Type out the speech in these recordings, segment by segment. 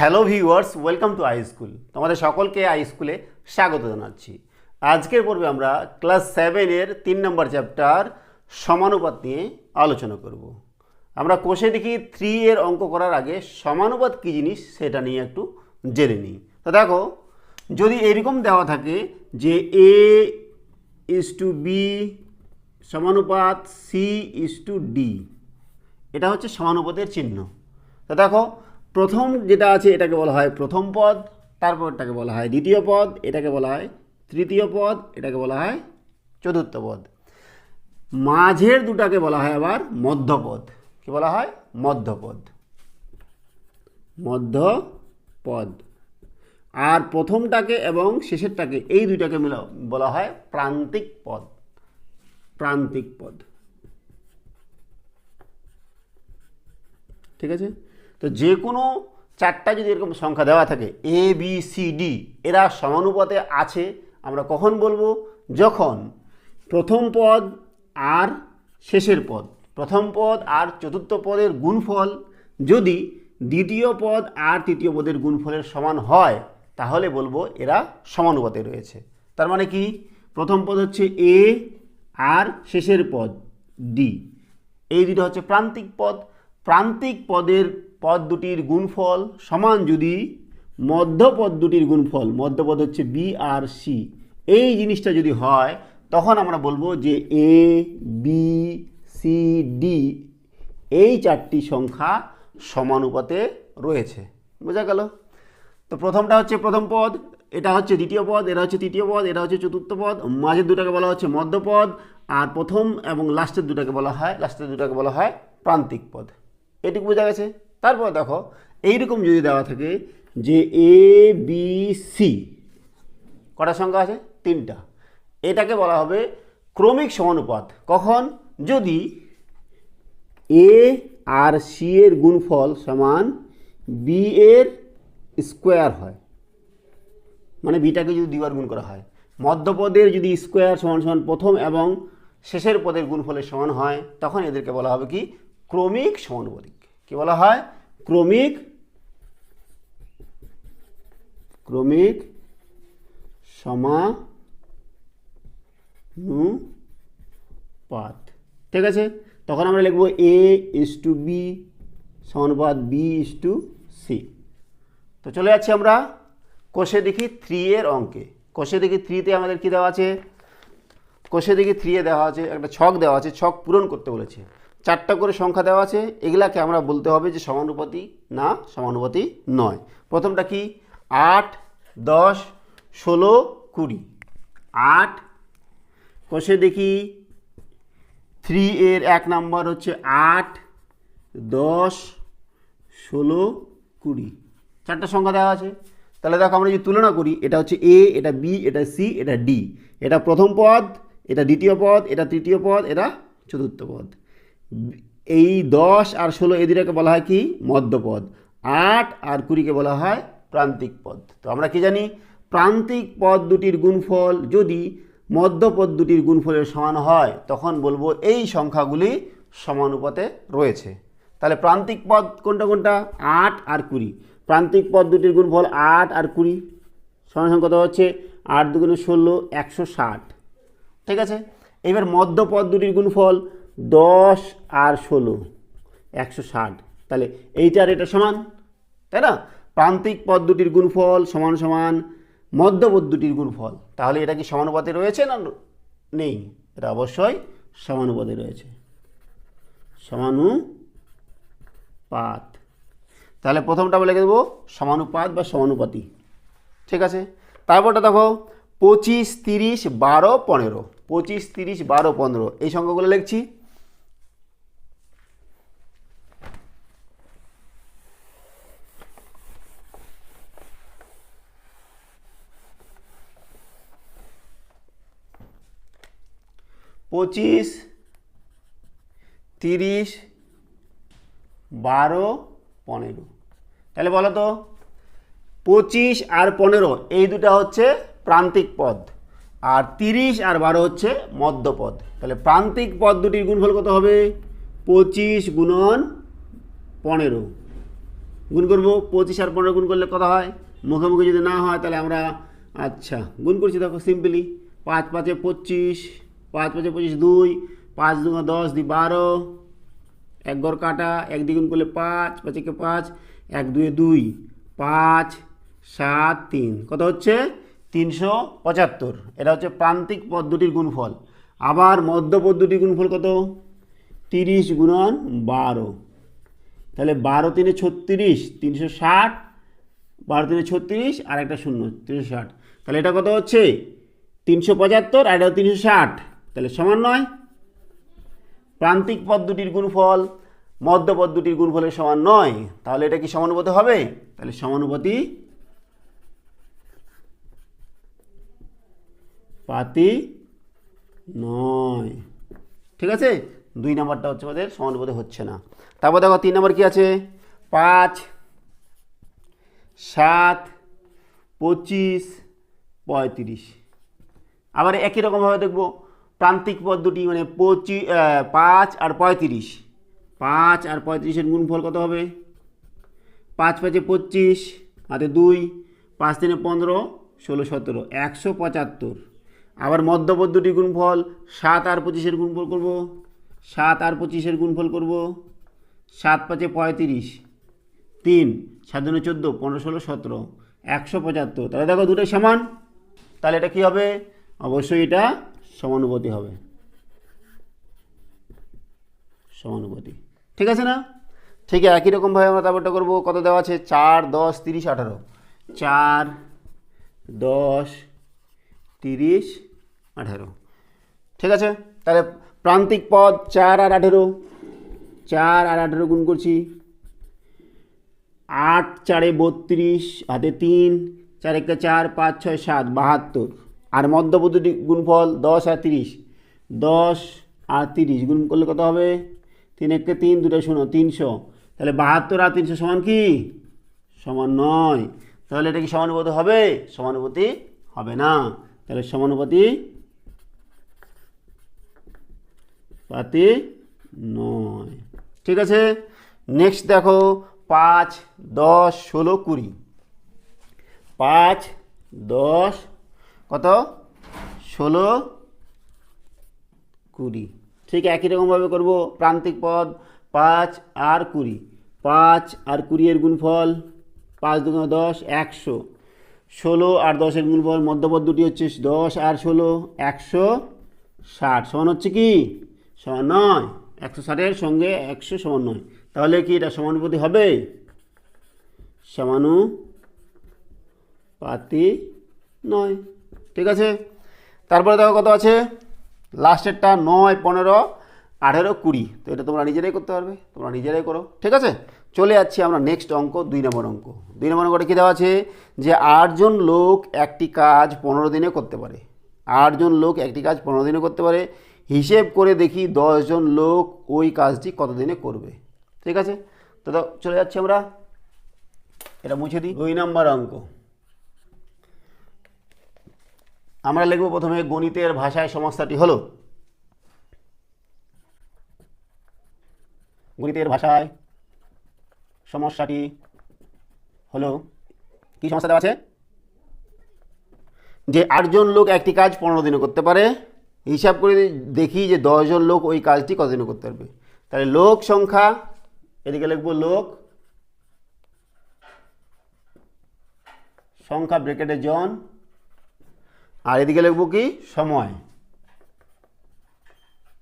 Hello viewers, welcome to I school. তোমাদের সকলকে I স্কুলে স্বাগত জানাচ্ছি। আজকের পর্বে আমরা ক্লাস 7-এর 3 নম্বর চ্যাপ্টার সমানুপাত নিয়ে আলোচনা করব। আমরা কোষে দেখি 3-এর অঙ্ক করার আগে সমানুপাত কী জিনিস সেটা নিয়ে একটু জেনে নিই। তো দেখো, যদি এরকম দেওয়া থাকে যে A:B সমানুপাত C:D, এটা হচ্ছে সমানুপাতের চিহ্ন। তো দেখো, প্রথম যেটা আছে এটাকে বলা হয় প্রথম পদ, তারপর এটাকে বলা হয় দ্বিতীয় পদ, এটাকে বলা হয় তৃতীয় পদ, এটাকে বলা হয় চতুর্থ পদ। মাঝের দুটাকে বলা হয় আবার মধ্যপদ। কি বলা হয়? মধ্যপদ। মধ্যপদ। আর প্রথমটাকে এবং শেষেরটাকে, এই দুইটাকে মিলে বলা হয় প্রান্তিক পদ। প্রান্তিক পদ। ঠিক আছে? তো যে কোনো চারটা যদি এরকম সংখ্যা দেওয়া থাকে ABCD, এরা সমানুপাতে আছে, আমরা কখন বলবো? যখন প্রথম পদ আর শেষের পদ, প্রথম পদ আর চতুর্থ পদের গুণফল যদি দ্বিতীয় পদ আর তৃতীয় পদের গুণফলের সমান হয়, তাহলে বলবো এরা সমানুপাতে রয়েছে। তার মানে কি? প্রথম পদ হচ্ছে A আর শেষের পদ D, এই দুটো হচ্ছে প্রান্তিক পদ। প্রান্তিক পদের পদ দুটির গুণফল সমান যদি মধ্যপদ দুটির গুণফল, মধ্যপদ হচ্ছে B আর C, এই জিনিসটা যদি হয়, তখন আমরা বলবো যে ABCD এই চারটি সংখ্যা সমানুপাতে রয়েছে। বোঝা গেল? তো প্রথমটা হচ্ছে প্রথম পদ, এটা হচ্ছে দ্বিতীয় পদ, এটা হচ্ছে তৃতীয় পদ, এটা হচ্ছে চতুর্থ পদ, মাঝের দুটাকে বলা হচ্ছে মধ্যপদ, আর প্রথম এবং লাস্টের দুটাকে বলা হয় প্রান্তিক পদ। এটুকু বোঝা গেছে? তারপর দেখো, এইরকম যদি দেওয়া থাকে যে ABC, কটা সংখ্যা আছে? 3টা, এটাকে বলা হবে ক্রমিক সমানুপাত। কখন? যদি A আর C এর গুণফল সমান B এর স্কোয়ার হয়, মানে বিটাকে যদি দুইবার গুণ করা হয়। মধ্যপদের যদি স্কোয়ার সমান সমান প্রথম এবং শেষের পদের গুণফলের সমান হয়, তখন এদেরকে বলা হবে কি? ক্রমিক সমানুপাতিক। কি বলা হয়? ক্রমিক সমানুপাত। ঠিক আছে? তখন আমরা লিখব A:B সমানুপাত B:C। তো চলে যাচ্ছি আমরা কোষে দেখি 3-এর অঙ্কে। কোষে দেখি 3-তে আমাদের কি দেওয়া আছে? কোষে দেখি 3-এ দেওয়া আছে একটা ছক দেওয়া আছে, ছক পূরণ করতে বলেছে। 4টা করে সংখ্যা দেওয়া আছে, এগুলাকে আমরা বলতে হবে যে সমানুপাতি না সমানুপাতি নয়। প্রথমটা কি? 8, 10, 16, 20। 8, কোষে দেখি 3-এর 1 নম্বর হচ্ছে 8, 10, 16, 20। 4টা সংখ্যা দেওয়া আছে। তাহলে দেখো, আমরা যদি তুলনা করি, এটা হচ্ছে A, এটা B, এটা C, এটা D। এটা প্রথম পদ, এটা দ্বিতীয় পদ, এটা তৃতীয় পদ, এটা চতুর্থ পদ। এই 10 আর 16 এদেরকে বলা হয় কি? মধ্যপদ। 8 আর 20কে বলা হয় প্রান্তিক পদ। তো আমরা কি জানি? প্রান্তিক পদ দুটির গুণফল যদি মধ্যপদ দুটির গুণফলের সমান হয়, তখন বলবো এই সংখ্যাগুলি সমানুপাতে রয়েছে। তাহলে প্রান্তিক পদ কোনটা কোনটা? 8 আর 20। প্রান্তিক পদ দুটির গুণফল 8 আর 20 সমান কত হচ্ছে? 8 দুগুণে 16, 160। ঠিক আছে? এবার মধ্যপদ দুটির গুণফল 10 আর 16, 160। তাহলে এইটা আর এটা সমান, তাই না? প্রান্তিক পদ দুটির গুণফল সমান সমান মধ্যপদ দুটির গুণফল। তাহলে এটা কি সমানুপাতে রয়েছে না নেই? এটা অবশ্যই সমানুপাতে রয়েছে। সমানুপাত। তাহলে প্রথমটা বলে দেবো সমানুপাত বা সমানুপাতি। ঠিক আছে? তারপরটা দেখো 25, 30, 12, 15। 25, 30, 12, 15 এই সংখ্যাগুলো লিখছি। পঁচিশ, 30, 12, 15। তাহলে বলো তো, 25 আর 15 এই দুটা হচ্ছে প্রান্তিক পদ, আর 30 আর 12 হচ্ছে মধ্যপদ। তাহলে প্রান্তিক পদ দুটির গুণফল কত হবে? 25 গুণন 15। গুণ করবো 25 আর 15 গুণ করলে কত হয়, মুখোমুখি যদি না হয় তাহলে আমরা আচ্ছা গুণ করছি। দেখো সিম্পলি 5 5 25, 5 5 25 2, 5 2 10 2 12, এক ঘর কাটা, এক দ্বিগুণ করলে 5 5 একে 5, 1 2 2, 5 7 3, কত হচ্ছে 375। এটা হচ্ছে প্রান্তিক পদ দুটির গুণফল। আবার মধ্য পদ দুটির গুণফল কত, 30 গুণন 12, তাহলে 12 3 36, 360, 12 3 36 আর একটা শূন্য 360, তাহলে এটা কত হচ্ছে 375 আর এটা 360, তাহলে সমান নয়। প্রান্তিক পদ দুটির গুণফল মধ্য পদ দুটির গুণফলের সমান নয়, তাহলে এটা কি সমানুপাতি হবে, তাহলে সমানুপাতি পাতি নয়। ঠিক আছে, 2 নাম্বারটা হচ্ছে আমাদের সমানুপাতি হচ্ছে না। তারপর দেখো 3 নাম্বার কি আছে, 5 7 25 35। আবার একই রকমভাবে দেখব প্রান্তিক পদ দুটি, মানে 5 আর 35, 5 আর 35-এর গুণফল কত হবে, 5 5 25 হাতে 2, 5 3 15 16 17, 175। আবার মধ্য পদ দুটি গুণফল 7 আর 25-এর গুণফল করব, 7 আর 25-এর গুণফল করব, 7 5 35, 3 7 2 14 15 16 17, 175। তাহলে দেখো দুটোই সমান, তাহলে এটা কি হবে, অবশ্যই এটা সমানুপাতি হবে, সমানুপাতি। ঠিক আছে না, ঠিক একই রকমভাবে আমরা তারপরটা করবো। কত দেওয়া আছে, 4 10 30 18, 4 10 30 18। ঠিক আছে, তাহলে প্রান্তিক পদ 4 আর 18, 4 আর 18 গুণ করছি, 8 4 32 হাতে 3, 4 1 4 5 6 7 72। আর মধ্যপদ দুটি গুণফল 10 আর 30, 10 আর 30 গুণ করলে কত হবে, 3 1 3 2 শূন্য 300। তাহলে 72 আর 300 সমান কি, সমান নয়। তাহলে এটা কি সমানুপাতি হবে, সমানুপাতি হবে না, তাহলে সমানুপাতি পাতি নয়। ঠিক আছে, নেক্সট দেখো 5 10 16 20, 5 10 কত 16 20। ঠিক একই রকমভাবে করবো প্রান্তিক পদ 5 আর 20, 5 আর 20-এর গুণফল 5 2 10 100, 16 আর 10-এর গুণফল মধ্যপদ দুটি হচ্ছে 10 আর 16 160, সমান হচ্ছে কি, সমান নয়। 160-এর সঙ্গে 100 সমান নয়, তাহলে কি এটা সমানুপাতি হবে, সমানুপাতি নয়। ঠিক আছে, তারপরে দেখো কত আছে, লাস্টেরটা 9 15 18 20। তো এটা তোমরা নিজেরাই করতে পারবে, তোমরা নিজেরাই করো। ঠিক আছে, চলে যাচ্ছি আমরা নেক্সট অঙ্ক, 2 নম্বর অঙ্ক। 2 নম্বর অঙ্কটা কী দেওয়া আছে, যে 8 জন লোক একটি কাজ 15 দিনে করতে পারে। 8 জন লোক একটি কাজ 15 দিনে করতে পারে, হিসেব করে দেখি 10 জন লোক ওই কাজটি কত দিনে করবে। ঠিক আছে, তো চলে যাচ্ছি আমরা, এটা মুছে দিই। 2 নম্বর অঙ্ক আমরা লিখব প্রথমে গণিতের ভাষায় সমস্যাটি হলো, গণিতের ভাষায় সমস্যাটি হলো, কি সমস্যা দেওয়া আছে, যে 8 জন লোক একটি কাজ 15 দিনে করতে পারে, হিসাব করে দেখি যে 10 জন লোক ওই কাজটি কত দিনে করতে পারবে। তাহলে লোক সংখ্যা, এদিকে লিখবো লোক সংখ্যা ব্র্যাকেটে জন, আর এদিকে লিখবো কি সময়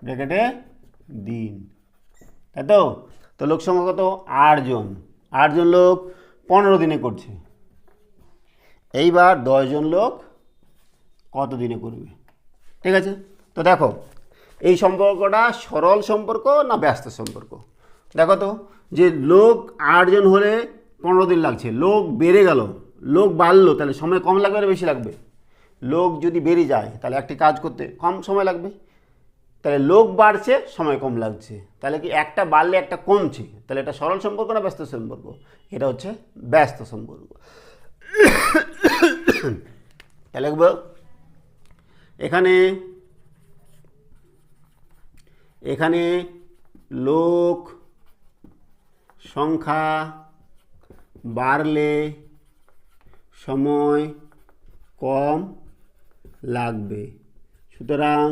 ব্র্যাকেটে দিন, তাই তো। তো লোক সংখ্যা কত, 8 জন, 8 জন লোক 15 দিনে করছে। এইবার 10 জন লোক কত দিনে করবে। ঠিক আছে, তো দেখো এই সম্পর্কটা সরল সম্পর্ক না ব্যস্ত সম্পর্ক। দেখো তো, যে লোক 8 জন হলে 15 দিন লাগছে, লোক বেড়ে গেল, লোক বাড়লো, তাহলে সময় কম লাগবে না বেশি লাগবে, লোক যদি বেড়ে যায় তাহলে একটি কাজ করতে কম সময় লাগবে, তাহলে লোক বাড়ছে সময় কম লাগছে, তাহলে কি একটা বাড়লে একটা কমছে, তাহলে এটা সরল সম্পর্ক না ব্যস্ত সম্পর্ক, এটা হচ্ছে ব্যস্ত সম্পর্ক। তাহলে এখানে এখানে লোক সংখ্যা বাড়লে সময় কম লাগবে। সুতরাং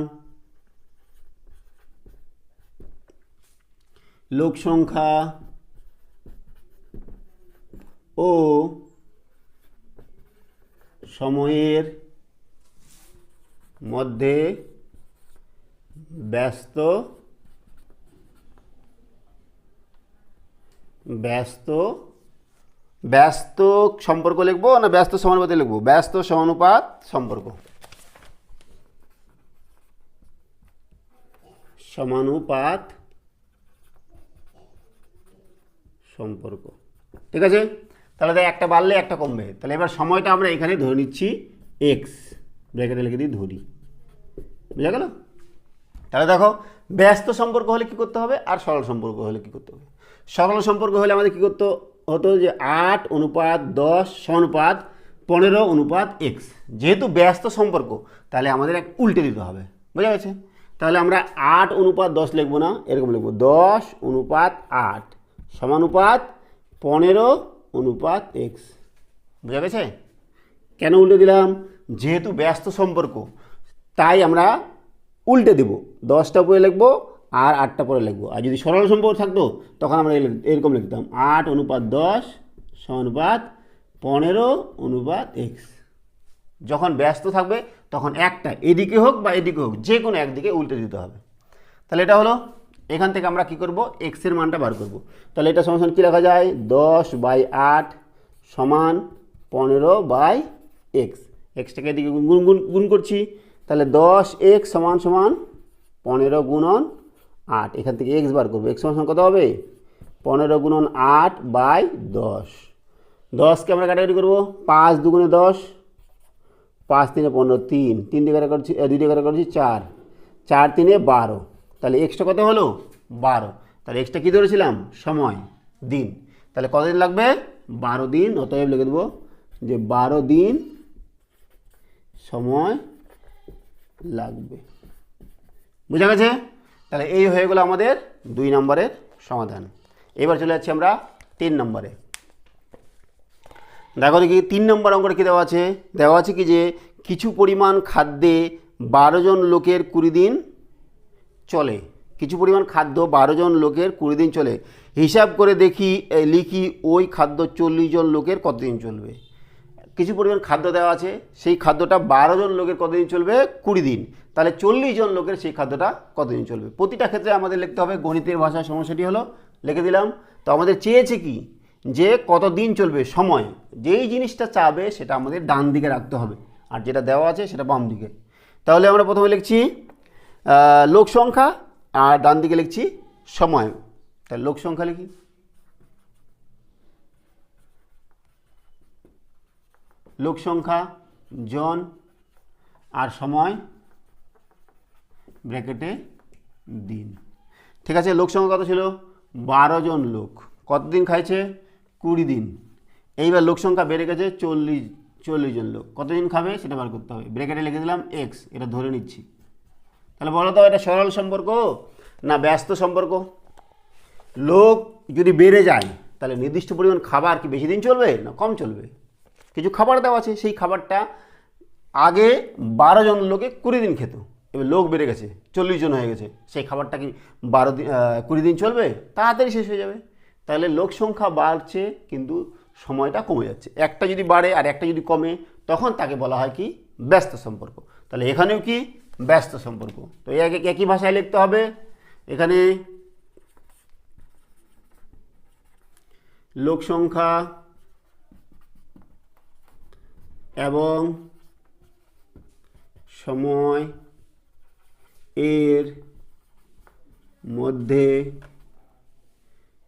লোক সংখ্যা ও সময়ের মধ্যে ব্যস্ত সম্পর্ক লিখবো না ব্যস্ত সমানুপাতে লিখবো? ব্যস্ত সমানুপাত সম্পর্ক, ঠিক আছে। তাহলে দেখ একটা বাড়লে একটা কমবে, তাহলে এবার সময়টা আমরা এখানে ধরে নিচ্ছি এক্স, ব্র্যাকেটে লিখে দিই ধরি, বুঝা গেল? তাহলে দেখো ব্যস্ত সম্পর্ক হলে কি করতে হবে আর সরল সম্পর্ক হলে কি করতে হবে? সরল সম্পর্ক হলে আমাদের কি করতে হতো যে 8:10 সমানুপাত 15:x। যেহেতু ব্যস্ত সম্পর্ক তাহলে আমাদের এক উল্টে দিতে হবে, বুঝা গেছে? তাহলে আমরা 8:10 লিখবো না, এরকম লিখবো 10:8 সমানুপাত 15:x, বুঝা গেছে? কেন উল্টে দিলাম? যেহেতু ব্যস্ত সম্পর্ক তাই আমরা উল্টে দেব, 10টা পরে লিখবো আর 8টা পরে লিখবো। আর যদি সরল সম্পর্ক থাকতো তখন আমরা এরকম লিখতাম 8:10 সমানুপাত 15:x। যখন ব্যস্ত থাকবে তখন একটা এদিকে হোক বা এদিকে হোক যে কোনো একদিকে উল্টে দিতে হবে। তাহলে এটা হলো, এখান থেকে আমরা কি করব এক্সের মানটা বার করব। তাহলে এটা সমান কি লেখা যায়? 10/8 সমান 15/x। এক্সটাকে এদিকে গুণ করছি, তাহলে 10x সমান 15 গুণন 8। এখান থেকে এক্স বার করবো, এক্স সমান কত হবে? 15 গুণন 8/10। 10কে আমরা কাটাকাটি করবো, 5 দুগুণে 10, 5 3 15, 3 দিয়ে কাটা করছি, 2 দিয়ে কাটা করছি 4, 4 3 12। তাহলে এক্সটা কত হলো? 12। তাহলে এক্সটা কী ধরেছিলাম? সময়, দিন। তাহলে কতদিন লাগবে? 12 দিন। অতএব লিখে দেবো যে 12 দিন সময় লাগবে, বুঝা গেছে? তাহলে এই হয়ে গেল আমাদের 2 নম্বরের সমাধান। এবার চলে যাচ্ছি আমরা 3 নম্বরে। দেখো দেখি 3 নম্বর অঙ্কটা কী দেওয়া আছে? দেওয়া আছে কি যে কিছু পরিমাণ খাদ্যে 12 জন লোকের 20 দিন চলে। কিছু পরিমাণ খাদ্য 12 জন লোকের 20 দিন চলে। হিসাব করে লিখি ওই খাদ্য 40 জন লোকের কতদিন চলবে। কিছু পরিমাণ খাদ্য দেওয়া আছে, সেই খাদ্যটা 12 জন লোকের কতদিন চলবে? 20 দিন। তাহলে 40 জন লোকের সেই খাদ্যটা কতদিন চলবে? প্রতিটা ক্ষেত্রে আমাদের লিখতে হবে। গণিতের ভাষায় সমস্যাটি হলো, লিখে দিলাম। তো আমাদের চেয়েছে কি যে কতদিন চলবে, সময়। যেই জিনিসটা চাবে সেটা আমাদের ডান দিকে রাখতে হবে, আর যেটা দেওয়া আছে সেটা বাম দিকে। তাহলে আমরা প্রথমে লিখছি লোক সংখ্যা আর ডান দিকে লিখছি সময়। তাহলে লোক সংখ্যা লিখি, লোক সংখ্যা জন আর সময় ব্র্যাকেটে দিন, ঠিক আছে? লোক সংখ্যা কত ছিল? 12 জন লোক। কতদিন খাইছে? 20 দিন। এইবার লোক সংখ্যা বেড়ে গেছে 40 জন লোক। কতদিন খাবে সেটা বার করতে হবে। ব্র্যাকেটে লিখে দিলাম এক্স, এটা ধরে নিচ্ছি। তাহলে বলো তো এটা সরল সম্পর্ক না ব্যস্ত সম্পর্ক? লোক যদি বেড়ে যায় তাহলে নির্দিষ্ট পরিমাণ খাবার কি বেশি দিন চলবে না কম চলবে? কিছু খাবার দেওয়া আছে, সেই খাবারটা আগে 12 জন লোকে 20 দিন খেত, এবার লোক বেড়ে গেছে 40 জন হয়ে গেছে, সেই খাবারটা কি 20 দিন চলবে? তাড়াতাড়ি শেষ হয়ে যাবে। তাহলে লোক সংখ্যা বাড়ছে কিন্তু সময়টা কমে যাচ্ছে। একটা যদি বাড়ে আর একটা যদি কমে তখন তাকে বলা হয় কি? ব্যস্ত সম্পর্ক। তাহলে এখানেও কি? ব্যস্ত সম্পর্ক। তো একই ভাষায় লিখতে হবে। এখানে লোক সংখ্যা এবং সময় এর মধ্যে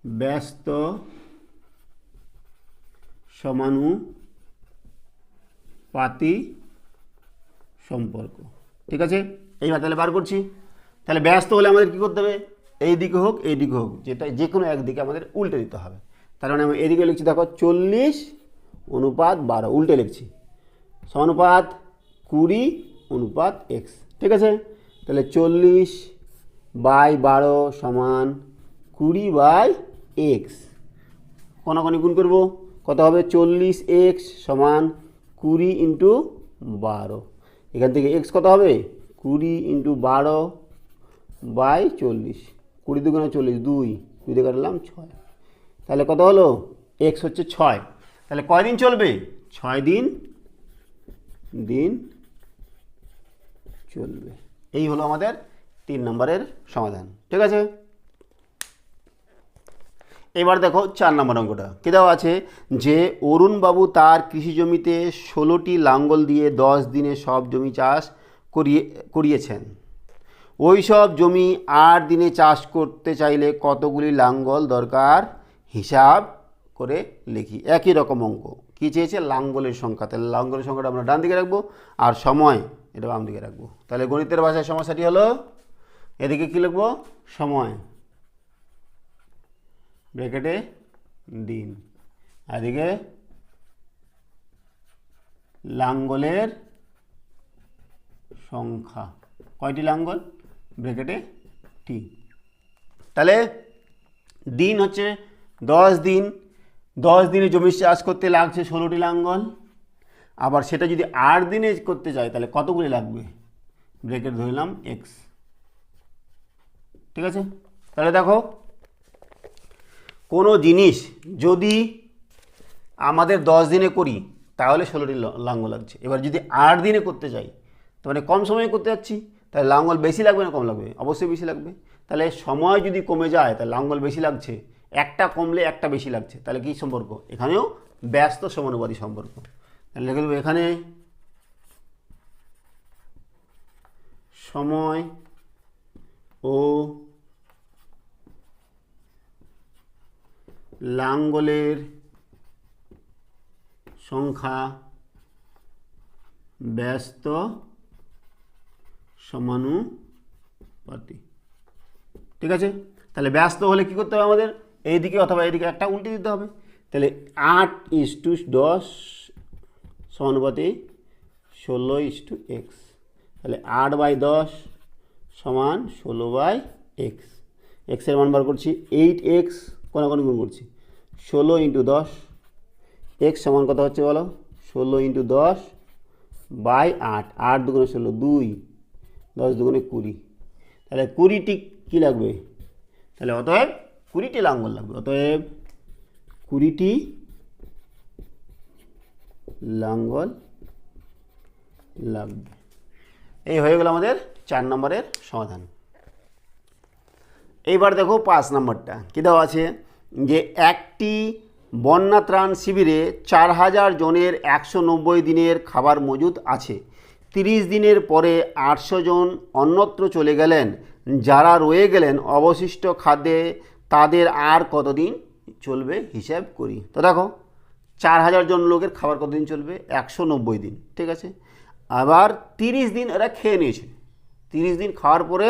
ব্যস্ত সমানুপাতি সম্পর্ক, ঠিক আছে? এইবার তাহলে বার করছি। তাহলে ব্যস্ত হলে আমাদের কী করতে হবে? এই দিকে হোক এই দিকে হোক, যেটা যে কোনো একদিকে আমাদের উল্টে দিতে হবে। তার মানে আমি এদিকে লিখছি, দেখো 40:12 উল্টে লিখছি, সমানুপাত 20:x, ঠিক আছে? তাহলে 40/12 সমান 20/x। কোনাকুনি গুণ করবো, কত হবে 40x সমান 20 ইন্টু 12। এখান থেকে x কত হবে 20 ইন্টু 12 বাই 40, 20 দুগুণে 40, 2 দিয়ে কাটলাম 6, তাহলে কত হলো x হচ্ছে 6। তাহলে কয়দিন চলবে 6 দিন চলবে। এই হলো আমাদের 3 নম্বরের সমাধান। ঠিক আছে, এবার দেখো 4 নম্বর অঙ্কটা কী দেওয়া আছে যে অরুণবাবু তার কৃষি জমিতে 16টি লাঙ্গল দিয়ে 10 দিনে সব জমি চাষ করিয়েছেন। ওই সব জমি 8 দিনে চাষ করতে চাইলে কতগুলি লাঙ্গল দরকার হিসাব করে লিখি। একই রকম অঙ্ক, কী চেয়েছে লাঙ্গলের সংখ্যা, তাহলে লাঙ্গলের সংখ্যাটা আমরা ডান দিকে রাখবো আর সময় এটা বাম দিকে রাখবো। তাহলে গণিতের ভাষায় সমস্যাটি হলো এদিকে কী লিখবো সময় ব্র্যাকেটে দিন, আর এদিকে লাঙ্গলের সংখ্যা, কয়টি লাঙ্গল ব্র্যাকেটে টি। তাহলে দিন হচ্ছে 10 দিন, 10 দিনে জমি চাষ করতে লাগছে 16টি লাঙ্গল, আবার সেটা যদি 8 দিনে করতে চাই তাহলে কতগুলি লাগবে ব্র্যাকেট ধরলাম x। ঠিক আছে, তাহলে দেখো কোনো জিনিস যদি আমাদের 10 দিনে করি তাহলে 16টি লাঙ্গল লাগছে, এবার যদি 8 দিনে করতে চাই তার মানে কম সময়ে করতে যাচ্ছি, তাহলে লাঙ্গল বেশি লাগবে না কম লাগবে, অবশ্যই বেশি লাগবে। তাহলে সময় যদি কমে যায় তাহলে লাঙ্গল বেশি লাগছে, একটা কমলে একটা বেশি লাগছে, তাহলে কী সম্পর্ক এখানেও ব্যস্ত সমানুপাতিক সম্পর্ক। তাহলে লিখে দেবো এখানে সময় ও লাঙ্গলের সংখ্যা ব্যস্ত সমানুপাতিক। ঠিক আছে, তাহলে ব্যস্ত হলে কী করতে হবে আমাদের এইদিকে অথবা এইদিকে একটা উল্টে দিতে হবে। তাহলে 8:10 সমানুপাতিক 16:x, তাহলে 8/10 সমান 16/x। এক্সের মান বার করছি 8x, কোনাকুনি গুণ করছি 16 × 10, এক্স সমান কত হচ্ছে বলো 16 × 10/8, 8 দুগুণে 16, 2, 10 দুগুণে 20, তাহলে 20টি কী লাগবে, তাহলে অতএব 20টি লাঙ্গল লাগবে, অতএব 20টি লাঙ্গল লাগবে। এই হয়ে গেল আমাদের 4 নম্বরের সমাধান। এইবার দেখো 5 নম্বরটা কী দেওয়া আছে যে একটি বন্যা ত্রাণ শিবিরে 4000 জনের 190 দিনের খাবার মজুদ আছে। 30 দিনের পরে 800 জন অন্যত্র চলে গেলেন। যারা রয়ে গেলেন অবশিষ্ট খাদ্যে তাদের আর কতদিন চলবে হিসাব করি। তো দেখো 4000 জন লোকের খাবার কতদিন চলবে 190 দিন। ঠিক আছে, আবার 30 দিন এরা খেয়ে নিয়েছে, 30 দিন খাওয়ার পরে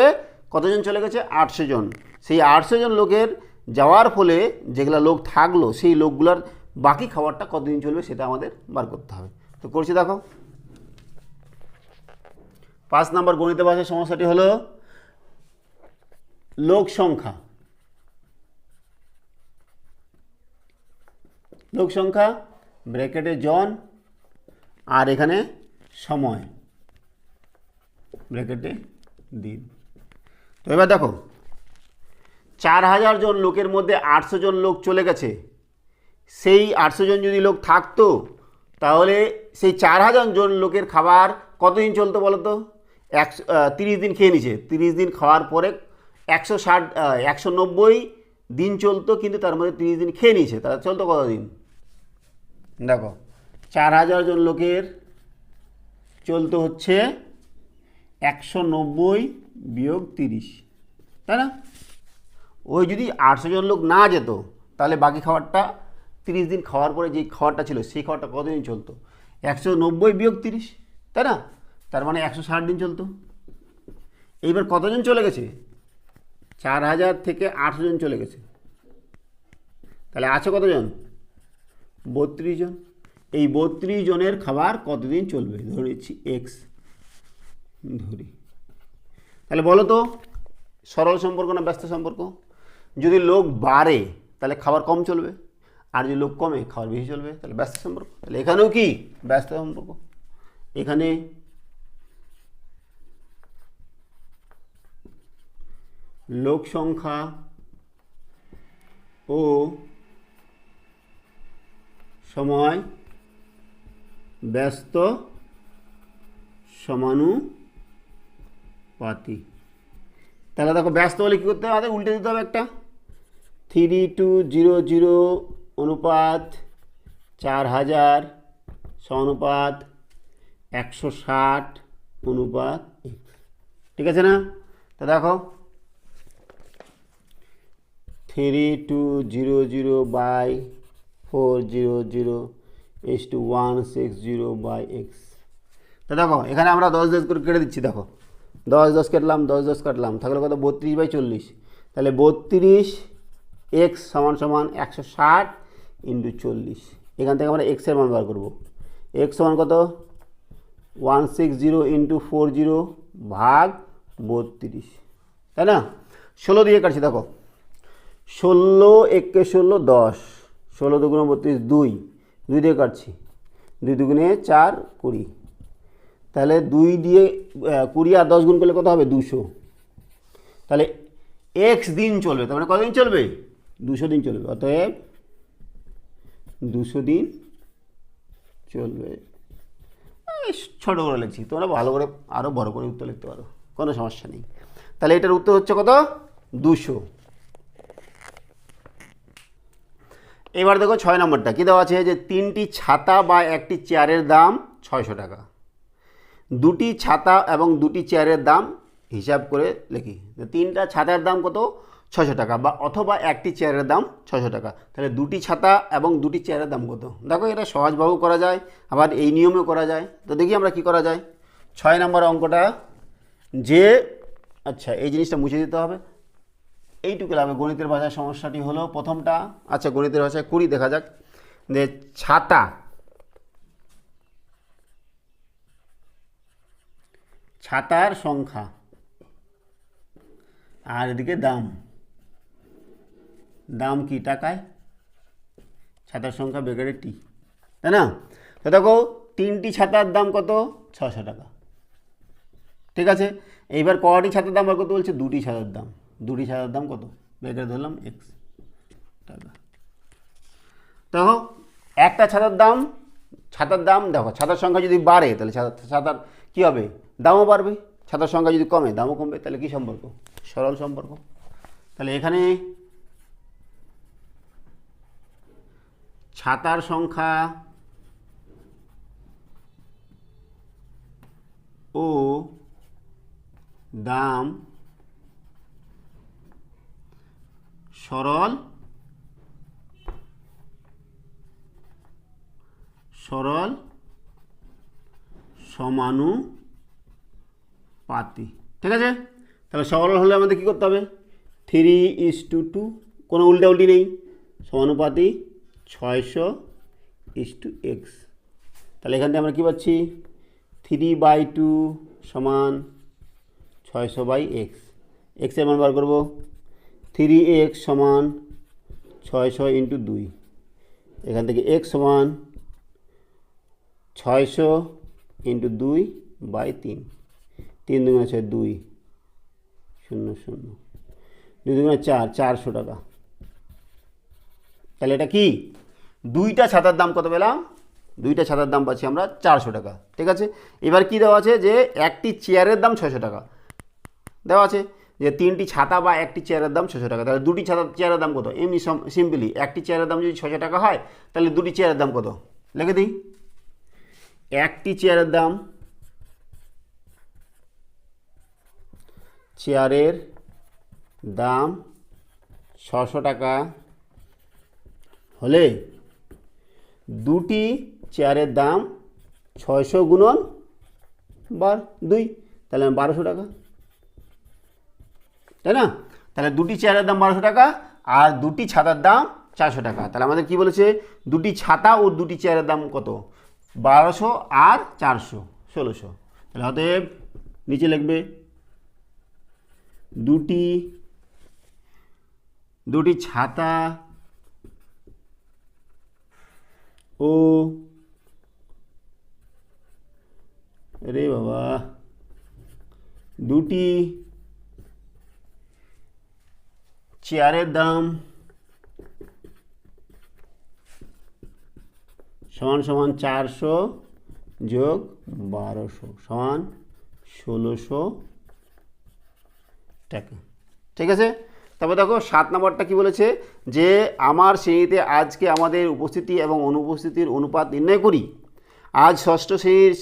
কতজন চলে গেছে 800 জন। সেই 800 জন লোকের যাওয়ার ফলে যেগুলো লোক থাকলো সেই লোকগুলোর বাকি খাবারটা কতদিন চলবে সেটা আমাদের বার করতে হবে। তো করছি দেখো 5 নম্বর গণিত ভাষার সমস্যাটি হলো লোক সংখ্যা, লোক সংখ্যা ব্র্যাকেটে জন আর এখানে সময় ব্র্যাকেটে দিন। তো এবার দেখো 4000 জন লোকের মধ্যে 800 জন লোক চলে গেছে, সেই 800 জন যদি লোক থাকতো তাহলে সেই 4000 জন লোকের খাবার কতদিন চলতো বলো তো 30 দিন খেয়ে নিছে, 30 দিন খাওয়ার পরে 190 দিন চলতো, কিন্তু তার মধ্যে 30 দিন খেয়ে নিয়েছে, তাহলে চলতো কতদিন দেখো 4000 জন লোকের চলতো হচ্ছে 190 - 30, তাই না? ওই যদি 800 জন লোক না যেত তাহলে বাকি খাবারটা 30 দিন খাওয়ার পরে যে খাবারটা ছিল সেই খাবারটা কতদিন চলতো 190 - 30, তাই না? তার মানে 160 দিন চলতো। এইবার কতজন চলে গেছে 4000 থেকে 800 জন চলে গেছে, তাহলে আছে কতজন 32 জন। এই 32 জনের খাবার কতদিন চলবে ধরে নিচ্ছি এক্স ধরি। তাহলে বলো তো সরল সম্পর্ক না ব্যস্ত সম্পর্ক? যদি লোক বাড়ে তাহলে খাবার কম চলবে, আর যদি লোক কমে খাবার বেশি চলবে, তাহলে ব্যস্ত সম্পর্ক। তাহলে এখানেও কি ব্যস্ত সম্পর্ক, এখানে লোক সংখ্যা ও সময় ব্যস্ত সমানুপাতি। তাহলে দেখো ব্যস্ত হলে কী করতে হবে, আমাদের উল্টে দিতে হবে একটা 3200 অনুপাত 4000 সমানুপাত 160 অনুপাত x। ঠিক আছে না? তো দেখো 3200/400 160/x। তো দেখো এখানে আমরা 10 করে কেটে দিচ্ছি। দেখো 10 কাটলাম, 10 কাটলাম, থাকলে কত 32/40। তাহলে 32x সমান 160 × 40। এখান থেকে আমরা x এর মান বার করবো। x সমান কত 160 × 40 ভাগ 32, তাই না? 16 দিয়ে কাটছি। দেখো 16 1 16 10, 16 2 32, 2 দিয়ে কাটছি, 2 2 4 20। তাহলে 2 দিয়ে 20 আর 10 গুণ করলে কত হবে 200। তাহলে x দিন চলবে, তার মানে কতদিন চলবে 200 দিন চলবে। অতএব 200 দিন চলবে। ছোটো করে লিখছি, তোমরা ভালো করে আরও বড় করে উত্তর লিখতে পারো, কোনো সমস্যা নেই। তাহলে এটার উত্তর হচ্ছে কত 200। এবার দেখো 6 নম্বরটা কী দেওয়া আছে, যে 3টি ছাতা বা একটি চেয়ারের দাম 600 টাকা। 2টি ছাতা এবং 2টি চেয়ারের দাম হিসাব করে লিখি। 3টা ছাতার দাম কত 600 টাকা, বা অথবা একটি চেয়ারের দাম 600 টাকা। তাহলে 2টি ছাতা এবং 2টি চেয়ারের দাম কত? দেখো এটা সহজভাবেও করা যায়, আবার এই নিয়মেও করা যায়। তো দেখি আমরা কি করা যায়। 6 নম্বর অঙ্কটা যে, আচ্ছা এই জিনিসটা মুছে দিতে হবে, এইটুকু লাগবে। গণিতের ভাষায় সমস্যাটি হলো প্রথমটা, আচ্ছা গণিতের ভাষায় করি, দেখা যাক। যে ছাতা, ছাতার সংখ্যা আর এদিকে দাম, দাম কি টাকায়, ছাতার সংখ্যা বেকারে টি, তাই না? তো দেখো 3টি ছাতার দাম কত 600 টাকা। ঠিক আছে, এইবার কটি ছাতার দাম আর কত বলছে, 2টি ছাতার দাম। 2টি ছাতার দাম কত বেকারে ধরলাম x টাকা। দেখো একটা ছাতার দাম দেখো, ছাতার সংখ্যা যদি বাড়ে তাহলে ছাতার কী হবে, দামও বাড়বে। ছাতার সংখ্যা যদি কমে দামও কমবে। তাহলে কী সম্পর্ক, সরল সম্পর্ক। তাহলে এখানে ছাতার সংখ্যা ও দাম সরল সমানুপাতি। ঠিক আছে, তাহলে সরল হলে আমাদের কী করতে হবে, 3:2, কোনো উল্টাউল্টি নেই, সমানুপাতি 600:x। তাহলে এখান থেকে আমরা কী পাচ্ছি, 3/2 সমান 600/x। এক্সের মান বার করবো, 3x সমান 600 × 2। এখান থেকে x সমান 600 × 2/3। 3 2 6 2 0 0 2 2 4 400 টাকা। তাহলে এটা কি, 2টা ছাতার দাম কত পেলাম, 2টা ছাতার দাম পাচ্ছি আমরা 400 টাকা। ঠিক আছে, এবার কি দেওয়া আছে, যে একটি চেয়ারের দাম 600 টাকা দেওয়া আছে, যে 3টি ছাতা বা একটি চেয়ারের দাম 600 টাকা। তাহলে 2টি চেয়ারের দাম কত, এমনি সিম্পলি একটি চেয়ারের দাম যদি 600 টাকা হয়, তাহলে 2টি চেয়ারের দাম কত লিখে দিই। একটি চেয়ারের দাম 600 টাকা হলে 2টি চেয়ারের দাম 600 গুণন 2, তাহলে 1200 টাকা, তাই না? তাহলে 2টি চেয়ারের দাম 1200 টাকা আর 2টি ছাতার দাম 400 টাকা। তাহলে আমাদের কি বলেছে, 2টি ছাতা ও 2টি চেয়ারের দাম কত, 1200 আর 400 1600। তাহলে অতএব নিচে লিখবে, দুটি ছাতা ও রে বাবা, দুটি চেয়ারের দাম সমান সমান 400 যোগ 1200 সমান 1600 টাকা। ঠিক আছে, তারপর দেখো 7 নম্বরটা কি বলেছে, যে আমার শ্রেণীতে আজকে আমাদের উপস্থিতি এবং অনুপস্থিতির অনুপাত নির্ণয় করি। আজ ষষ্ঠ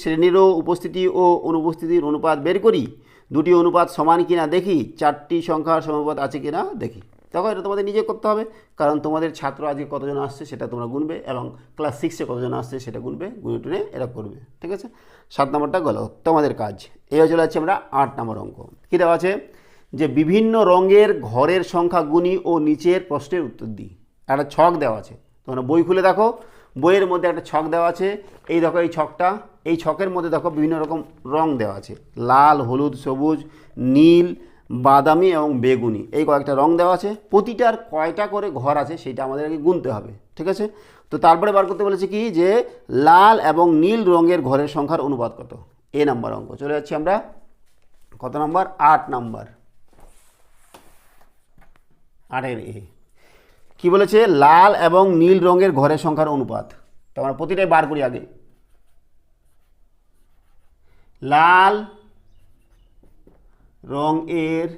শ্রেণীরও উপস্থিতি ও অনুপস্থিতির অনুপাত বের করি। দুটি অনুপাত সমান কিনা দেখি, 4টি সংখ্যার সমানুপাত আছে কিনা দেখি। দেখো এটা তোমাদের নিজে করতে হবে, কারণ তোমাদের ছাত্র আজকে কতজন আসছে সেটা তোমরা গুনবে, এবং ক্লাস 6-এ কতজন আসছে সেটা গুনবে, গুনে টুনে এটা করবে। ঠিক আছে, 7 নম্বরটা গেল তোমাদের কাজ। এবার চলে যাচ্ছে আমরা 8 নম্বর অঙ্ক। কী দেওয়া আছে, যে বিভিন্ন রঙের ঘরের সংখ্যা গুনি ও নিচের প্রশ্নের উত্তর দিই। একটা ছক দেওয়া আছে, তোমরা বই খুলে দেখো, বইয়ের মধ্যে একটা ছক দেওয়া আছে। এই দেখো এই ছকটা, এই ছকের মধ্যে দেখো বিভিন্ন রকম রং দেওয়া আছে, লাল, হলুদ, সবুজ, নীল, বাদামি এবং বেগুনি, এই কয়েকটা রং দেওয়া আছে। প্রতিটার কয়টা করে ঘর আছে সেটা আমাদেরকে গুনতে হবে। ঠিক আছে, তো তারপরে বার করতে বলেছে কি, যে লাল এবং নীল রঙের ঘরের সংখ্যার অনুপাত কত। এ নাম্বার অঙ্ক। চলে যাচ্ছি আমরা কত নাম্বার, 8 নাম্বার। 8-এর এ কি বলেছে, লাল এবং নীল রঙের ঘরের সংখ্যার অনুপাত। তো আমরা প্রতিটাই বার করি আগে। লাল রঙের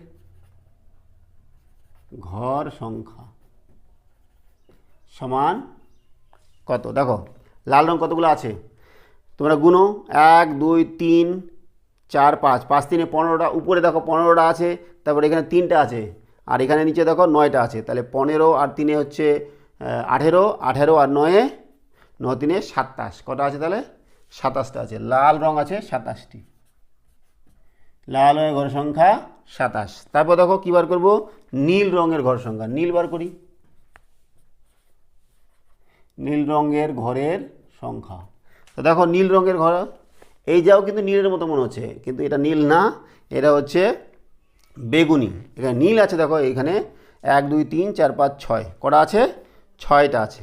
ঘর সংখ্যা সমান কত। দেখো লাল রং কতগুলো আছে তোমরা গুনো, 1 2 3 4 5, 5 3 15টা, উপরে দেখো 15টা আছে, তারপরে এখানে 3টা আছে, আর এখানে নিচে দেখো 9টা আছে। তাহলে 15 আর 3 হচ্ছে 18, 18 আর 9 9 3 27, কটা আছে তাহলে 27টা আছে। লাল রং আছে 27টি, লাল রঙের ঘর সংখ্যা 27। তারপর দেখো কী বার করবো, নীল রঙের ঘর সংখ্যা। নীল বার করি, নীল রঙের ঘরের সংখ্যা। তো দেখো নীল রঙের ঘর, এই যাও কিন্তু নীলের মতো মনে হচ্ছে, কিন্তু এটা নীল না, এটা হচ্ছে বেগুনি। এখানে নীল আছে, দেখো এখানে 1 2 3 4 5 6, কটা আছে 6টা আছে।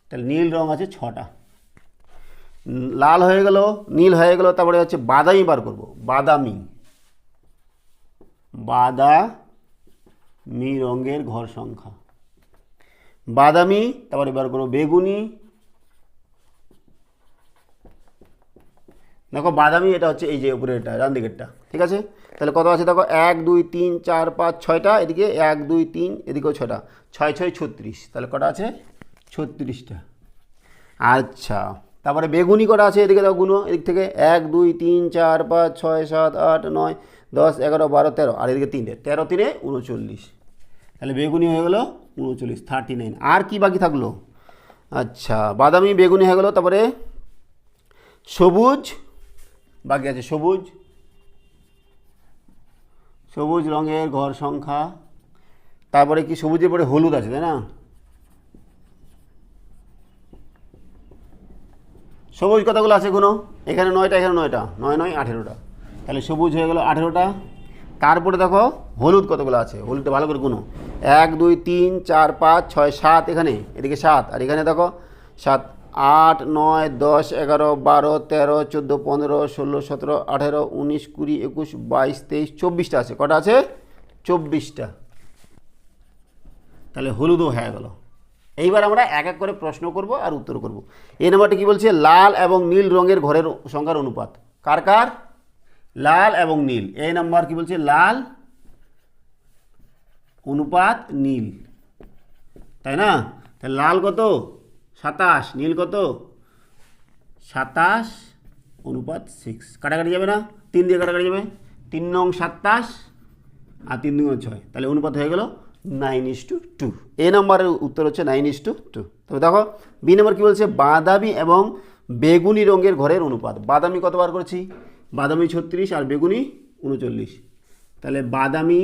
তাহলে নীল রং আছে 6টা। লাল হয়ে গেল, নীল হয়ে গেল, তারপরে হচ্ছে বাদামি বার করব। বাদামি, বাদামি রঙের ঘর সংখ্যা। বাদামি, তারপরে বার করবো বেগুনি। দেখো বাদামি এটা হচ্ছে এই যে উপরের এটা, ডান দিকেরটা। ঠিক আছে, তাহলে কত আছে দেখো, 1 2 3 4 5 6টা, এদিকে 1 2 3, এদিকেও 6টা, 6 6 36, তাহলে কটা আছে 36টা। আচ্ছা, তারপরে বেগুনি কটা আছে এদিকে দেখো গুনো, এদিক থেকে 1 2 3 4 5 6 7 8 9 10 11 12 13, আর এদিকে 3টে, 13 3 39, তাহলে বেগুনি হয়ে গেলো 39, 39। আর কি বাকি থাকলো, আচ্ছা বাদামি বেগুনি হয়ে গেলো, তারপরে সবুজ বাকি আছে, সবুজ, সবুজ রঙের ঘর সংখ্যা। তারপরে কি সবুজের পরে হলুদ আছে, তাই না, সবুজ কতগুলো আছে গুনো, এখানে 9টা, এখানে 9টা, 9 9 18টা, তাহলে সবুজ হয়ে গেল 18টা। তারপরে দেখো হলুদ কতগুলো আছে, হলুদটা ভালো করে গুনো, 1 2 3 4 5 6 7, এখানে এদিকে 7, আর এখানে দেখো 7 8 9 10 11 12 13 14 15 16 17 18 19 20 21 22 23 24টা আছে, কটা আছে 24টা। তাহলে হলুদও হয়ে গেল। এইবার আমরা এক এক করে প্রশ্ন করব আর উত্তর করব। এই নাম্বারটা কি বলছে, লাল এবং নীল রঙের ঘরের সংখ্যার অনুপাত। কার কার, লাল এবং নীল। এই নাম্বার কি বলছে, লাল অনুপাত নীল, তাই না। তাহলে লাল কত 27, নীল কত 27 অনুপাত 6, কাটাকাটি যাবে না, 3 দিয়ে কাটাকাটি যাবে, 3 নং 27 আর 3 2 6, তাহলে অনুপাত হয়ে গেল 9:2। এ নম্বরের উত্তর হচ্ছে 9:2। তবে দেখো বি নম্বর কী বলছে, বাদামি এবং বেগুনি রঙের ঘরের অনুপাত। বাদামি কতবার করেছি, বাদামি 36 আর বেগুনি 39, তাহলে বাদামি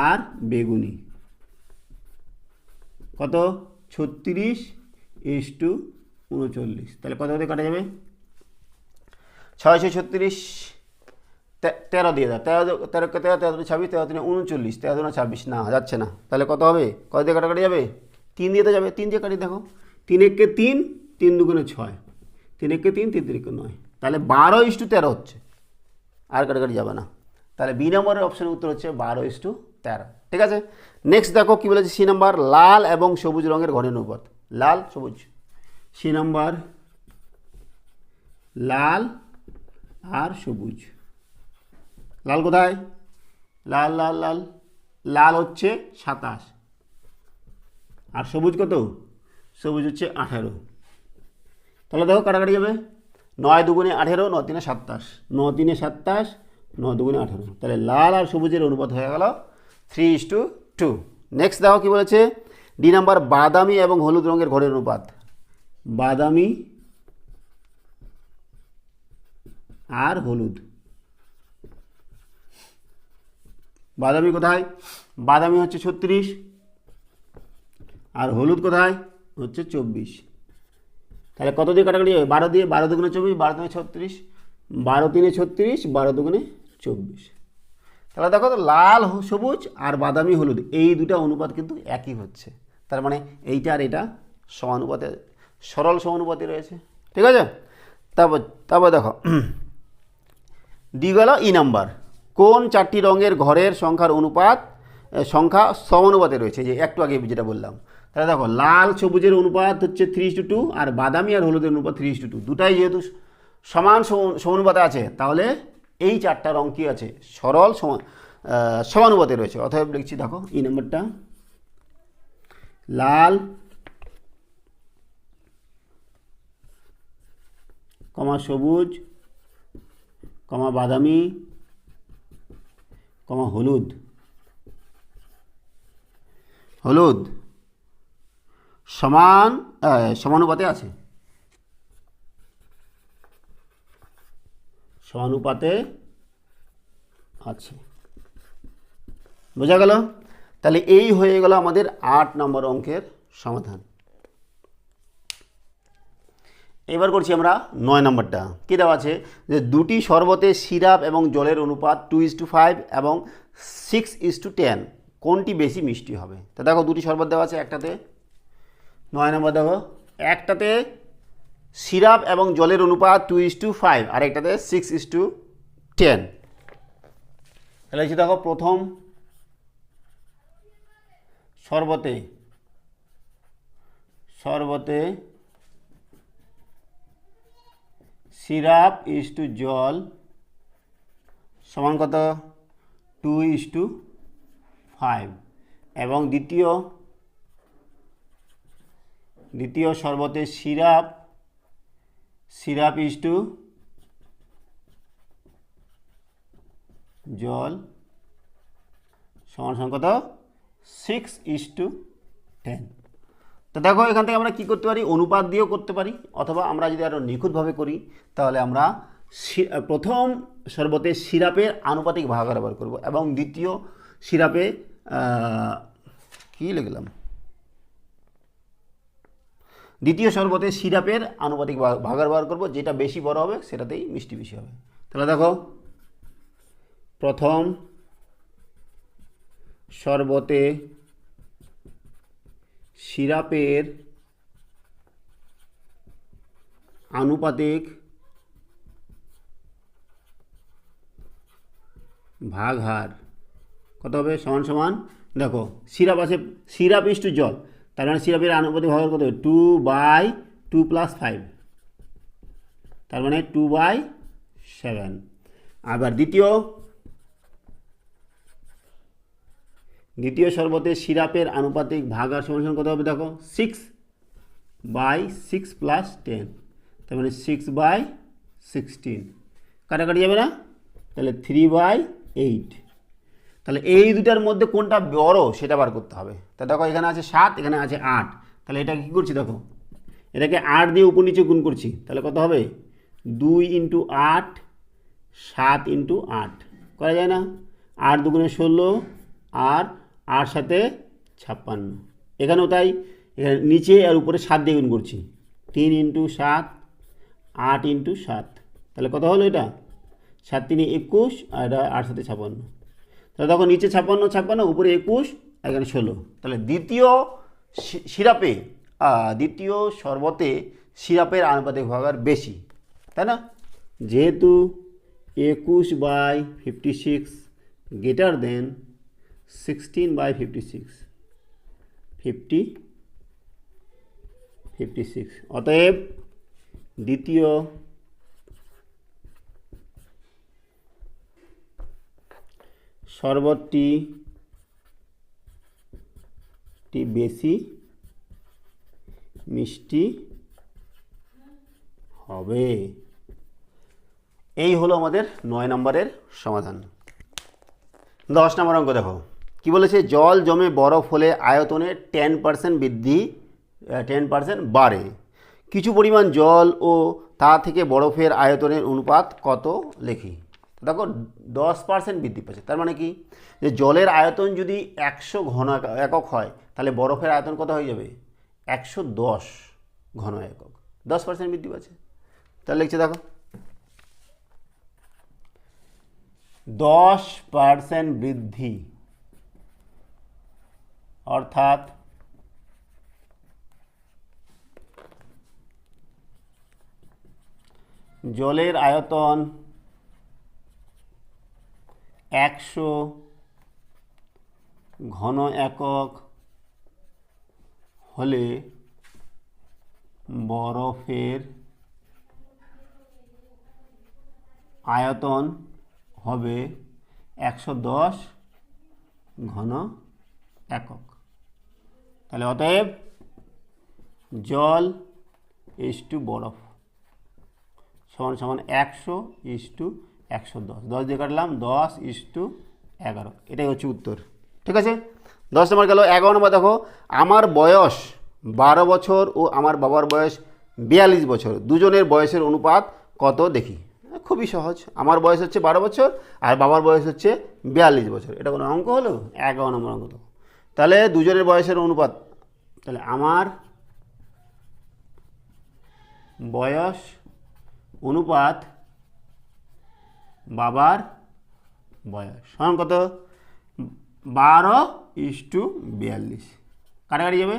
আর বেগুনি কত 36:39, তাহলে কত হতে কাটা যাবে, 6 6 36, 13 দিয়ে দাও, 13 13 13 13 26, 13 39, 13 26 না যাচ্ছে না, তাহলে কত হবে, কত দিয়ে কাটাকাটি যাবে 3 দিয়ে তো যাবে, 3 দিয়ে কাটি দেখো, 3 একে 3, 3 দুগুণে 6, 3 একে 3, 3 তিরিকে 9, তাহলে 12:13 হচ্ছে, আর কাটাকাটি যাবে না। তাহলে বি নম্বরের অপশনের উত্তর হচ্ছে 12:13। ঠিক আছে, নেক্সট দেখো কি বলেছে সি নাম্বার, লাল এবং সবুজ রঙের ঘনের অনুপাত। লাল সবুজ, সি নাম্বার লাল আর সবুজ। লাল কোথায়, লাল লাল লাল, লাল হচ্ছে 27, আর সবুজ কত, সবুজ হচ্ছে 18। তাহলে দেখো কাটাকাটি যাবে, 9 দুগুণে 18, 9 তিনে 27, 9 তিনে 27, 9 দুগুণে 18, তাহলে লাল আর সবুজের অনুপাত হয়ে গেল 3:2। নেক্সট দেখো কি বলেছে ডি নাম্বার, বাদামি এবং হলুদ রঙের ঘরের অনুপাত। বাদামি আর হলুদ, বাদামি কোথায়, বাদামি হচ্ছে 36, আর হলুদ কোথায় হচ্ছে 24। তাহলে কত দিয়ে কাটাকাটি যাবে, 12 দিয়ে, 12 দুগুণে 24, 12 দুগুণে 36, 12 তিনে 36, 12 দুগুণে 24। তাহলে দেখো তো লাল সবুজ আর বাদামি হলুদ এই দুটা অনুপাত কিন্তু একই হচ্ছে, তার মানে এইটা আর এটা সমানুপাতে, সরল সমানুপাতে রয়েছে। ঠিক আছে, তারপর দেখো ডি গেল ই নাম্বার, কোন 4টি রঙের ঘরের সংখ্যার সংখ্যা সমানুপাতে রয়েছে, যে একটু আগে যেটা বললাম। তাহলে দেখো লাল সবুজের অনুপাত হচ্ছে 3:2, আর বাদামি আর হলুদের অনুপাত 3:2, দুটাই যেহেতু সমান সমানুপাতে আছে, তাহলে এই 4টা রং কি আছে, সরল সমানুপাতে রয়েছে। অতএব লিখছি দেখো এই নাম্বারটা, লাল কমা সবুজ কমা বাদামি কমা হলুদ, হলুদ সমানুপাতে আছে, সমানুপাতে আছে। বোঝা গেল? তাহলে এই হয়ে গেল আমাদের 8 নম্বর অঙ্কের সমাধান। এবার করছি আমরা 9 নম্বরটা। কী দেওয়া আছে, যে দুটি শরবতে সিরাপ এবং জলের অনুপাত 2:5 এবং 6:10, কোনটি বেশি মিষ্টি হবে? তা দেখো দুটি শরবত দেওয়া আছে, একটাতে 9 নম্বর দেখো, একটাতে সিরাপ এবং জলের অনুপাত 2:5 আর একটাতে 6:10। তাহলে দেখো প্রথম শরবতে সিরাপ জল সমান কত, 2:5, এবং দ্বিতীয় শরবতে সিরাপ জল সমান কত, 6:10। তো দেখো এখান থেকে আমরা কি করতে পারি, অনুপাত দিয়েও করতে পারি, অথবা আমরা যদি আরও নিখুঁতভাবে করি তাহলে আমরা প্রথম শরবতে সিরাপের আনুপাতিক ভাগাকার ব্যবহার করব, এবং দ্বিতীয় সিরাপে কি লিখলাম, দ্বিতীয় শরবতে সিরাপের আনুপাতিক ভাগাকার ব্যবহার করব, যেটা বেশি বড় হবে সেটাতেই মিষ্টি বেশি হবে। তাহলে দেখো প্রথম শরবতে সিরাপের আনুপাতিক ভাগহার কত হবে, সমান দেখো সিরাপ আছে, সিরাপ জল, তার মানে সিরাপের আনুপাতিক ভাগহার কত হবে, 2/2 + 5, তার মানে 2/7। আবার দ্বিতীয় শরবতে সিরাপের আনুপাতিক ভাগহার সমান কত হবে, দেখো 6/6 + 10, তার মানে 6/16, কাটাকাটি যাবে না, তাহলে 3/8। তাহলে এই দুটার মধ্যে কোনটা বড় সেটা বার করতে হবে। তা দেখো এখানে আছে 7, এখানে আছে 8, তাহলে এটা কী করছি দেখো, এটাকে 8 দিয়ে উপর নিচে গুণ করছি, তাহলে কত হবে, 2 × 8, 7 × 8, করা যায় না, 8 দুগুণে 16, আর 8 সাথে 56, এখানেও তাই, এখানে নিচে আর উপরে 7 দিয়ে গুণ করছি, 3 × 7, 8 × 7, তাহলে কত হলো, এটা 7 × 3 = 21, আর এটা 8 সাথে 56, তাহলে দেখো নিচে 56, উপরে 21, আর এখানে 16। তাহলে দ্বিতীয় সিরাপে দ্বিতীয় শরবতে সিরাপের আনুপাতিক ভাগার বেশি, তাই না? যেহেতু 21/56 গ্রেটার দেন 16/56, 56, অতএব দ্বিতীয় শরবতটি বেশি মিষ্টি হবে। এই হলো আমাদের 9 নম্বরের সমাধান। 10 নম্বর অঙ্ক দেখো কি বলেছে, জল জমে বরফ হলে আয়তনে 10% বৃদ্ধি 10% বাড়ে। কিছু পরিমাণ জল ও তা থেকে বরফের আয়তনের অনুপাত কত লিখি। দেখো 10% বৃদ্ধি পাচ্ছে, তার মানে কি, যে জলের আয়তন যদি 100 ঘন একক হয় তাহলে বরফের আয়তন কত হয়ে যাবে, 110 ঘন একক। 10% বৃদ্ধি পাচ্ছে, তাহলে লিখছে দেখো 10% বৃদ্ধি, অর্থাৎ জলের আয়তন 100 ঘন একক হলে বরফের আয়তন হবে 110 ঘন একক। তাহলে অতএব জল ইস্টু বরফ সমান সমান 100:110, 10 দিয়ে কাটলাম 10:11, এটাই হচ্ছে উত্তর। ঠিক আছে, 10 নম্বর গেল। 11 নম্বর দেখো, আমার বয়স 12 বছর ও আমার বাবার বয়স 42 বছর, দুজনের বয়সের অনুপাত কত দেখি। খুবই সহজ, আমার বয়স হচ্ছে 12 বছর আর বাবার বয়স হচ্ছে 42 বছর। এটা কোনো অঙ্ক হলো? 11 নম্বর অঙ্ক তো। তাহলে দুজনের বয়সের অনুপাত, তাহলে আমার বয়স অনুপাত বাবার বয়স সমান কত, 12:42। কাটাকাটি যাবে,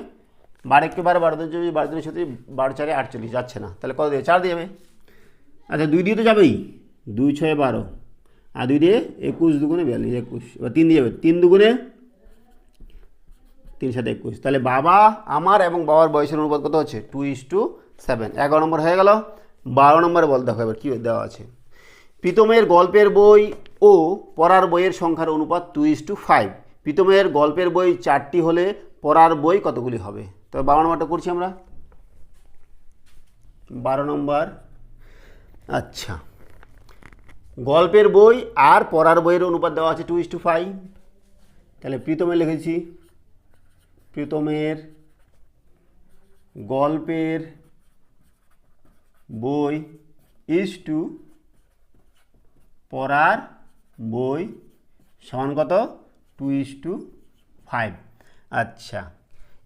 12 কে 12, 12 দিয়ে 12 দিনের সাথে 12 4 48 যাচ্ছে না, তাহলে কত দিয়ে 4 দিয়ে যাবে। আচ্ছা 2 দিয়ে তো যাবেই, 2 6 12 আর 2 দিয়ে 21 দুগুণে 42, 21। এবার 3 দিয়ে যাবে, 3 দুগুণে 3 7 21। তাহলে বাবা আমার এবং বাবার বয়সের অনুপাত কত হচ্ছে, 2:7। 11 নম্বর হয়ে গেল। 12 নম্বরে বল দেখো এবার কী দেওয়া আছে। প্রীতমের গল্পের বই ও পড়ার বইয়ের সংখ্যার অনুপাত 2:5। প্রীতমের গল্পের বই 4টি হলে পড়ার বই কতগুলি হবে। তবে 12 নম্বরটা করছি আমরা। 12 নম্বর, আচ্ছা গল্পের বই আর পড়ার বইয়ের অনুপাত দেওয়া আছে 2:5। তাহলে প্রীতমের লিখেছি, প্রীতমের গল্পের বই ইস্টু পড়ার বই সমান কত, 2:5। আচ্ছা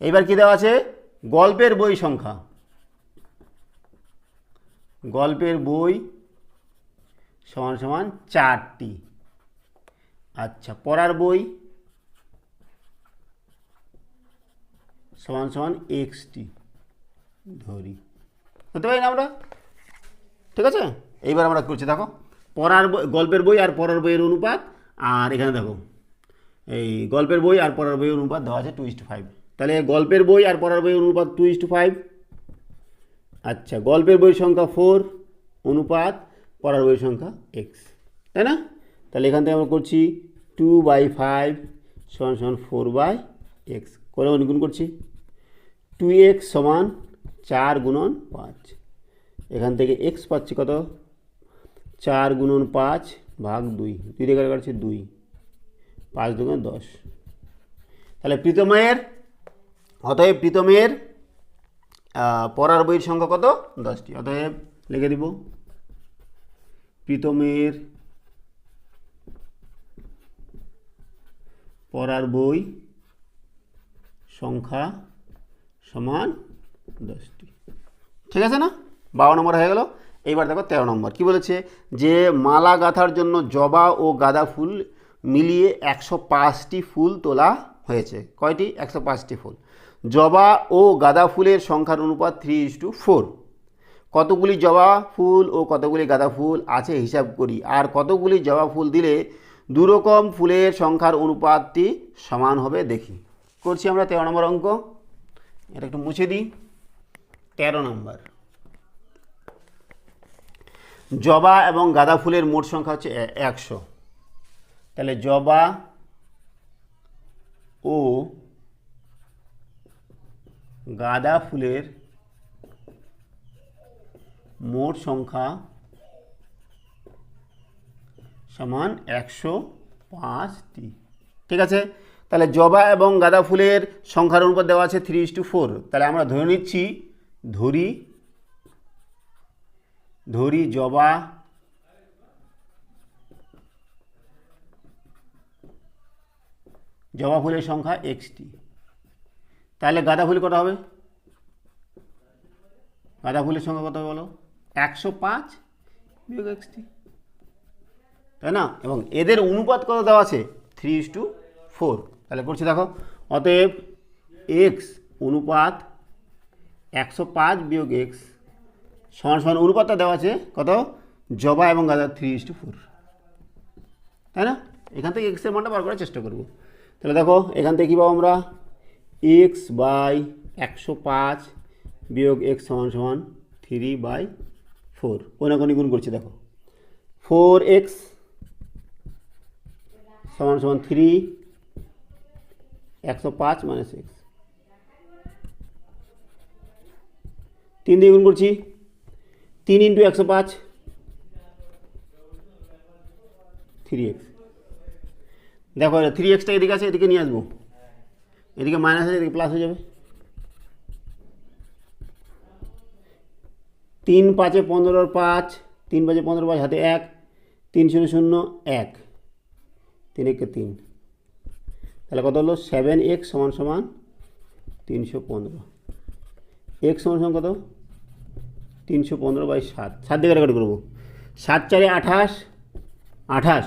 এইবার কি দেওয়া আছে, গল্পের বই সংখ্যা, গল্পের বই সমান সমান 4টি। আচ্ছা পড়ার বই সমান সমান xটি ধরি, হতে পারি না আমরা। ঠিক আছে, এইবার আমরা করছি দেখো পড়ার বই, গল্পের বই আর পড়ার বইয়ের অনুপাত, আর এখানে দেখো এই গল্পের বই আর পড়ার বইয়ের অনুপাত দেওয়া আছে 2:5। তাহলে গল্পের বই আর পড়ার বইয়ের অনুপাত 2:5। আচ্ছা গল্পের বইয়ের সংখ্যা 4 অনুপাত পড়ার বইয়ের সংখ্যা x, তাই না? তাহলে এখান থেকে আমরা করছি 2/5 সমান সমান 4/x করে গুণ করছি। 2x সমান 4 গুণন 5, এখান থেকে x পাচ্ছি কত, 4 গুণন 5 ভাগ 2, 2 দিয়ে কাটছি 2, 5 দুগুণ 10। তাহলে প্রীতমের, অতএব প্রীতমের পড়ার বইয়ের সংখ্যা কত, 10টি। অতএব লিখে দিব প্রীতমের পড়ার বই সংখ্যা সমান 10টি। ঠিক আছে না? 12 নম্বর হয়ে গেল। এইবার দেখো 13 নম্বর কি বলেছে, যে মালা গাঁথার জন্য জবা ও গাঁদা ফুল মিলিয়ে 105টি ফুল তোলা হয়েছে। কয়টি? 105টি ফুল। জবা ও গাঁদা ফুলের সংখ্যার অনুপাত 3:4। কতগুলি জবা ফুল ও কতগুলি গাঁদা ফুল আছে হিসাব করি। আর কতগুলি জবা ফুল দিলে দুরকম ফুলের সংখ্যার অনুপাতটি সমান হবে দেখি। করছি আমরা 13 নম্বর অঙ্ক। এটা একটু মুছে দিই। 13 নম্বর, জবা এবং গাঁদা ফুলের মোট সংখ্যা হচ্ছে 100। তাহলে জবা ও গাঁদা ফুলের মোট সংখ্যা সমান 105টি। ঠিক আছে, তাহলে জবা এবং গাঁদা ফুলের সংখ্যার অনুপাত দেওয়া আছে 3:4। তাহলে আমরা ধরে নিচ্ছি, ধরি জবা ফুলের সংখ্যা xটি। তাহলে গাঁদা ফুল কত হবে? গাঁদা ফুলের সংখ্যা কত হবে বলো? 105 বিয়োগ xটি, তাই না? এবং এদের অনুপাত কত দেওয়া আছে? 3:4। তাহলে করছি দেখো, অতএব x অনুপাত 105 বিয়োগ x সমান সমান অনুপাতটা দেওয়া আছে কত? জবা এবং গাঁদা 3:4, তাই না? এখান থেকে x এর মানটা বার করার চেষ্টা করব। তাহলে দেখো এখান থেকে কী পাবো আমরা? x বাই 105 বিয়োগ x সমান সমান 3/4। কোনাকুনি গুণ করছি দেখো, 4x সমান সমান 3, 105 মাইনাস x, 3 দিয়ে গুণ করছি, 3 × 105 3x। দেখো 3xটা এদিকে আছে, এদিকে নিয়ে আসবো, এদিকে মাইনাস আছে, এদিকে প্লাস হয়ে যাবে। 3 × 5 = 15, 5 3 × 5 = 15, 5 হাতে 1, 3 0 0 1, 3 × 1 = 3। তাহলে কত হলো? 7x সমান সমান 315। x সমান সমান কত? 315/7। 7 দিয়ে কাটাকাটি করবো, 7 × 4 = 28, 28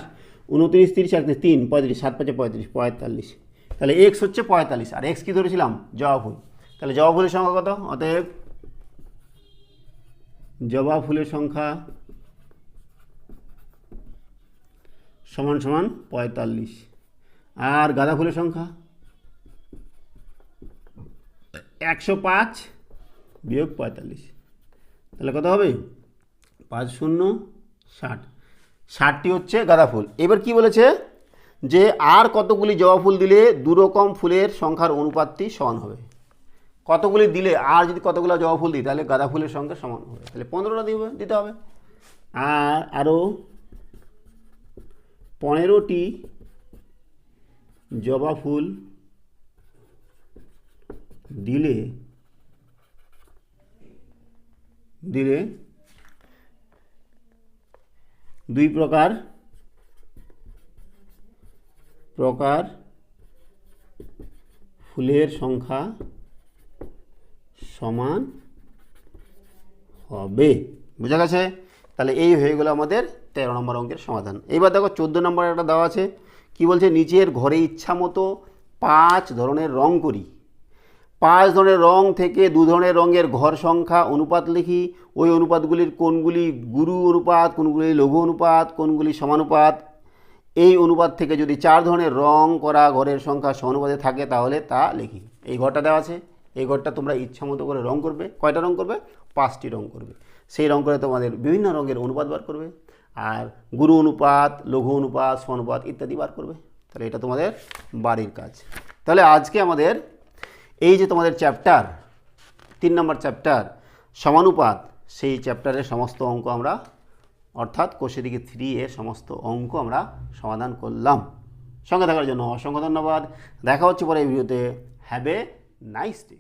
29 30 3 35, 7 × 5 = 45। তাহলে x হচ্ছে 45, আর x কি ধরেছিলাম? জবা ফুল। তাহলে জবা ফুলের সংখ্যা কত? অতএব জবা ফুলের সংখ্যা সমান সমান 45। আর গাঁদা ফুলের সংখ্যা 105 বিয়োগ 45। তাহলে কত হবে? 5 0 60। 60টি হচ্ছে গাঁদা ফুল। এবার কি বলেছে? যে আর কতগুলি জবা ফুল দিলে দুরকম ফুলের সংখ্যার অনুপাতটি সমান হবে। কতগুলি দিলে, আর যদি কতগুলো জবা ফুল দিই তাহলে গাঁদা ফুলের সংখ্যা সমান হবে। তাহলে 15টা দিতে হবে। আর আরও 15টি জবা ফুল দিলে দুই প্রকার ফুলের সংখ্যা সমান হবে। বুঝা গেছে? তাহলে এই হয়ে গেল আমাদের 13 নম্বর অঙ্কের সমাধান। এবার দেখো 14 নম্বর একটা দেওয়া আছে। কি বলছে? নিচের ঘরে ইচ্ছা মতো 5 ধরনের রং করি। 5 ধরনের রং থেকে 2 ধরনের রঙের ঘর সংখ্যা অনুপাত লিখি। ওই অনুপাতগুলির কোনগুলি গুরু অনুপাত, কোনগুলি লঘু অনুপাত, কোনগুলি সমানুপাত। এই অনুপাত থেকে যদি 4 ধরনের রং করা ঘরের সংখ্যা সমানুপাতে থাকে তাহলে তা লিখি। এই ঘরটা দেওয়া আছে, এই ঘরটা তোমরা ইচ্ছা মতো করে রং করবে। কয়টা রং করবে? 5টি রং করবে। সেই রং করে তোমাদের বিভিন্ন রঙের অনুপাত বার করবে, আর গুরু অনুপাত, লঘু অনুপাত, সমানুপাত ইত্যাদি বার করবে। তাহলে এটা তোমাদের বাড়ির কাজ। তাহলে আজকে আমাদের এই যে তোমাদের চ্যাপ্টার 3 নম্বর চ্যাপ্টার সমানুপাত, সেই চ্যাপ্টারের সমস্ত অঙ্ক আমরা, অর্থাৎ কোষেদিকে 3 এর সমস্ত অঙ্ক আমরা সমাধান করলাম। সঙ্গে থাকার জন্য অসংখ্য ধন্যবাদ। দেখা হচ্ছে পরে এই ভিডিওতে। Have a nice day.